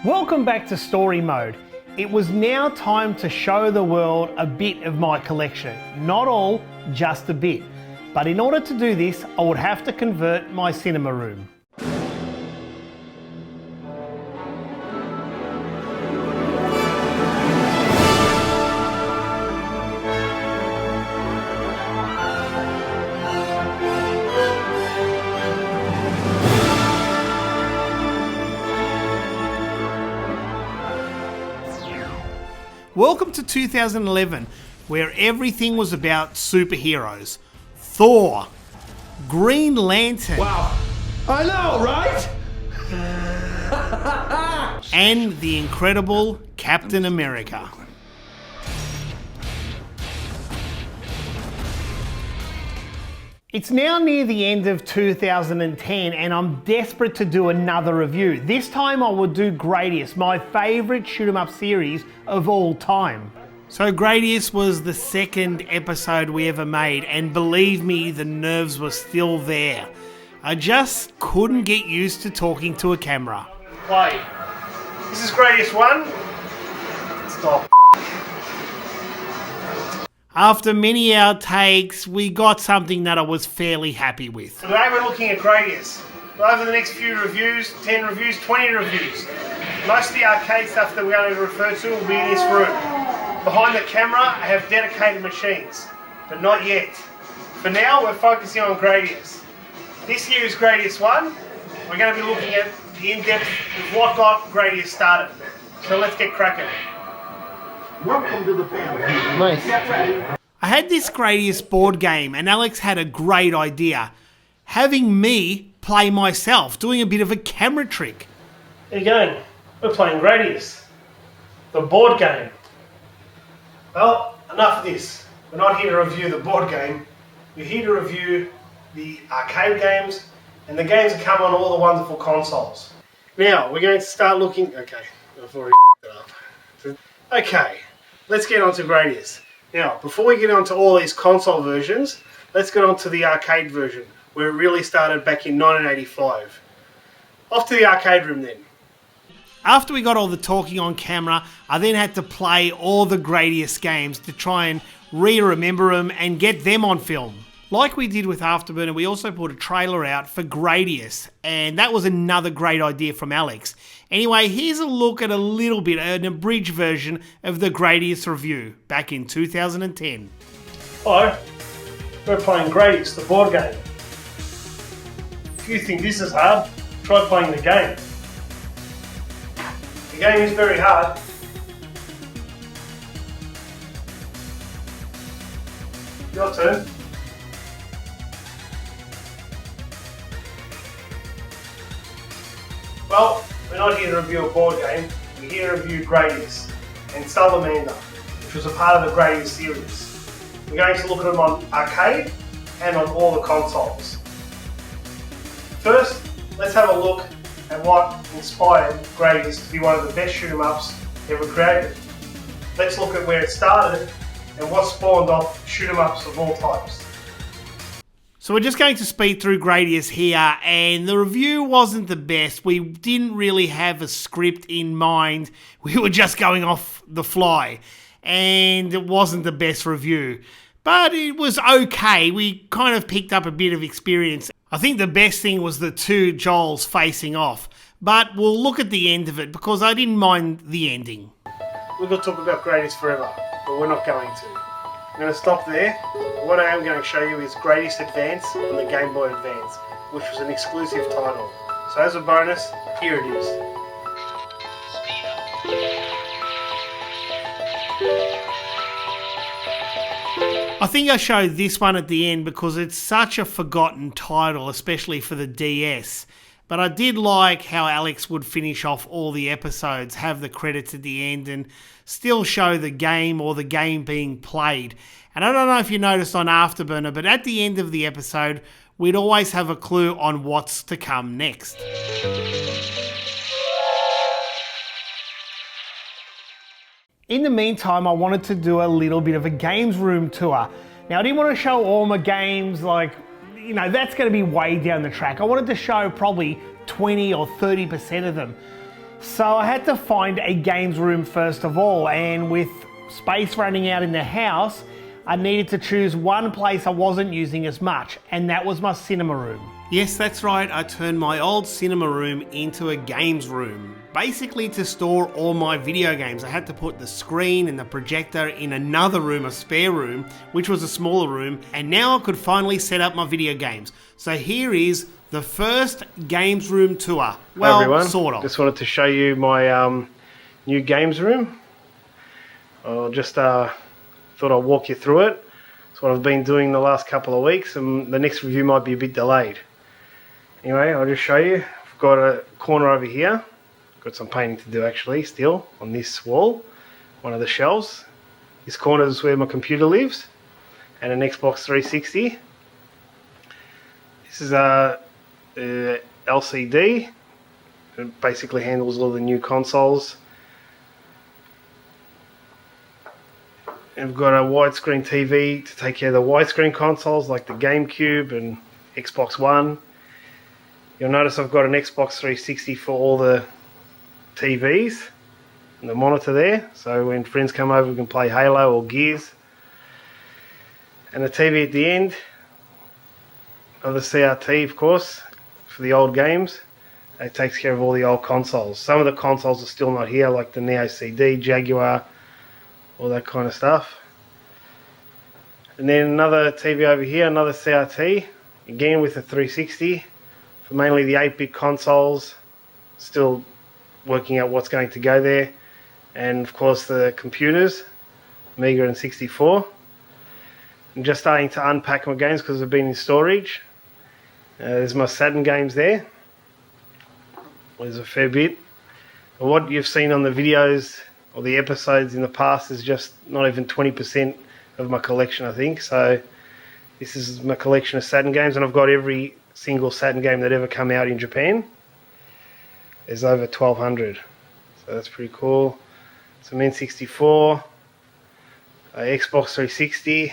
Welcome back to Story Mode. It was now time to show the world a bit of my collection. Not all, just a bit. But in order to do this, I would have to convert my cinema room. Welcome to 2011, where everything was about superheroes. Thor, Green Lantern. Wow, I know, right? And the incredible Captain America. It's now near the end of 2010 and I'm desperate to do another review. This time I will do Gradius, my favourite shoot 'em up series of all time. So Gradius was the second episode we ever made, and believe me, the nerves were still there. I just couldn't get used to talking to a camera. Play. This is Gradius 1. Stop. After many outtakes, we got something that I was fairly happy with. Today we're looking at Gradius. Over the next few reviews, 10 reviews, 20 reviews. Most of the arcade stuff that we're going to refer to will be in this room. Behind the camera, I have dedicated machines, but not yet. For now, we're focusing on Gradius. This here is Gradius 1. We're going to be looking at the in-depth of what got Gradius started. So let's get cracking. Welcome to the family. Nice. I had this Gradius board game and Alex had a great idea. Having me play myself, doing a bit of a camera trick. There you go. We're playing Gradius. The board game. Well, enough of this. We're not here to review the board game. We're here to review the arcade games and the games that come on all the wonderful consoles. Now, we're going to start looking... Okay, I've already f***ed it up. Okay, let's get on to Gradius. Now, before we get on to all these console versions, let's get on to the arcade version, where it really started back in 1985. Off to the arcade room then. After we got all the talking on camera, I then had to play all the Gradius games to try and remember them and get them on film. Like we did with Afterburner, we also put a trailer out for Gradius, and that was another great idea from Alex. Anyway, here's a look at a little bit, an abridged version of the Gradius review back in 2010. Hello, we're playing Gradius, the board game. If you think this is hard, try playing the game. The game is very hard. Your turn. Well, we're not here to review a board game, we're here to review Gradius and Salamander, which was a part of the Gradius series. We're going to look at them on arcade and on all the consoles. First, let's have a look at what inspired Gradius to be one of the best shoot 'em ups ever created. Let's look at where it started and what spawned off shoot 'em ups of all types. So we're just going to speed through Gradius here, and the review wasn't the best. We didn't really have a script in mind. We were just going off the fly, and it wasn't the best review. But it was okay. We kind of picked up a bit of experience. I think the best thing was the two Joels facing off. But we'll look at the end of it, because I didn't mind the ending. We could talk about Gradius forever, but we're not going to. I'm going to stop there. What I am going to show you is Gradius Advance on the Game Boy Advance, which was an exclusive title. So as a bonus, here it is. I think I showed this one at the end because it's such a forgotten title, especially for the DS. But I did like how Alex would finish off all the episodes, have the credits at the end, and still show the game or the game being played. And I don't know if you noticed on Afterburner, but at the end of the episode, we'd always have a clue on what's to come next. In the meantime, I wanted to do a little bit of a games room tour. Now, I didn't want to show all my games, like, you know, that's going to be way down the track. I wanted to show probably 20 or 30% of them. So I had to find a games room first of all, and with space running out in the house, I needed to choose one place I wasn't using as much, and that was my cinema room. Yes, that's right, I turned my old cinema room into a games room. Basically to store all my video games. I had to put the screen and the projector in another room, a spare room, which was a smaller room, and now I could finally set up my video games. So here is the first games room tour. Well, hi everyone. Sort of. Just wanted to show you my new games room. I just thought I'd walk you through it. It's what I've been doing the last couple of weeks, and the next review might be a bit delayed. Anyway, I'll just show you. I've got a corner over here. Got some painting to do actually still on this wall, one of the shelves. This corner is where my computer lives, and an Xbox 360. This is a LCD. It basically handles all the new consoles. And we've got a widescreen TV to take care of the widescreen consoles like the GameCube and Xbox One. You'll notice I've got an Xbox 360 for all the TVs and the monitor there, so when friends come over we can play Halo or Gears. And the TV at the end of the CRT, of course, for the old games. It takes care of all the old consoles. Some of the consoles are still not here, like the Neo CD, Jaguar, all that kind of stuff. And then another TV over here, another CRT, again with a 360 for mainly the 8-bit consoles, still working out what's going to go there. And of course the computers, Amiga and 64. I'm just starting to unpack my games because they've been in storage. There's my Saturn games there. There's a fair bit. And what you've seen on the videos or the episodes in the past is just not even 20% of my collection, I think. So this is my collection of Saturn games, and I've got every single Saturn game that ever come out in Japan. There's over 1,200, so that's pretty cool. Some N64, Xbox 360,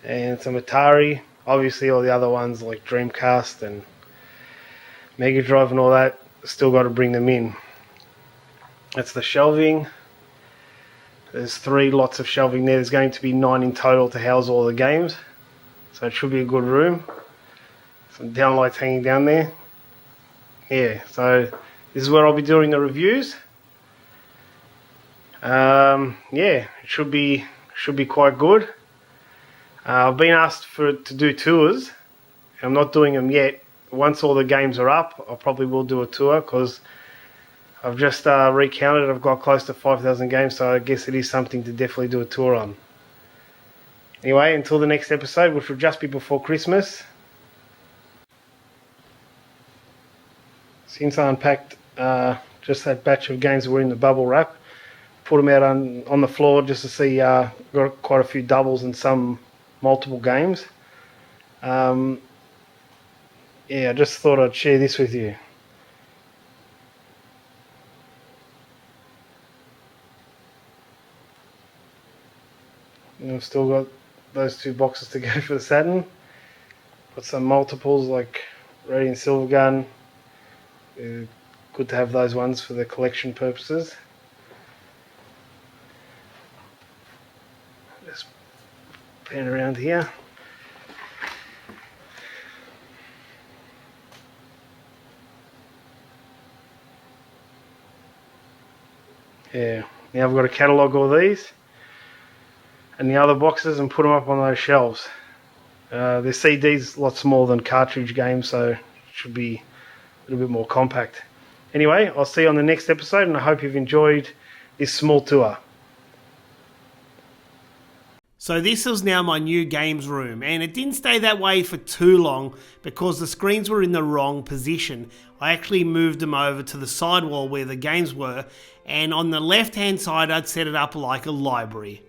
and some Atari. Obviously all the other ones like Dreamcast and Mega Drive and all that, still got to bring them in. That's the shelving. There's 3 lots of shelving there. There's going to be 9 in total to house all the games, so it should be a good room. Some downlights hanging down there. Yeah, so this is where I'll be doing the reviews. Yeah, it should be quite good. I've been asked to do tours. I'm not doing them yet. Once all the games are up, I probably will do a tour because I've just recounted. I've got close to 5,000 games, so I guess it is something to definitely do a tour on. Anyway, until the next episode, which will just be before Christmas. Since I unpacked just that batch of games that were in the bubble wrap, put them out on the floor just to see, got quite a few doubles and some multiple games. Yeah, I just thought I'd share this with you. And I've still got those 2 boxes to go for the Saturn. Got some multiples like Radiant Silvergun. Good to have those ones for the collection purposes. Just pan around here. Yeah, now I've got to catalogue all these and the other boxes and put them up on those shelves. The CD's a lot smaller than cartridge games, so it should be a little bit more compact. Anyway, I'll see you on the next episode, and I hope you've enjoyed this small tour. So this is now my new games room, and it didn't stay that way for too long because the screens were in the wrong position. I actually moved them over to the side wall where the games were, and on the left hand side I'd set it up like a library.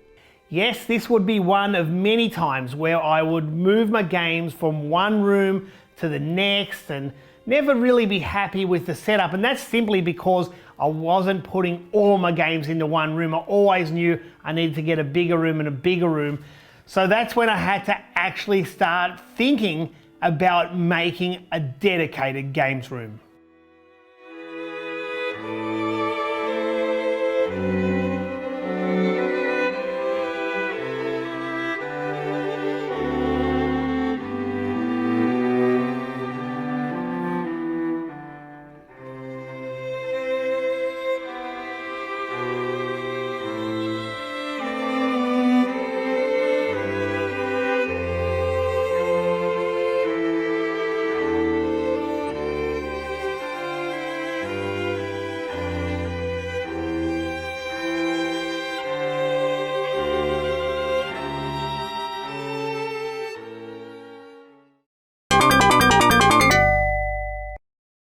Yes, this would be one of many times where I would move my games from one room to the next and never really be happy with the setup, and that's simply because I wasn't putting all my games into one room. I always knew I needed to get a bigger room and a bigger room. So that's when I had to actually start thinking about making a dedicated games room.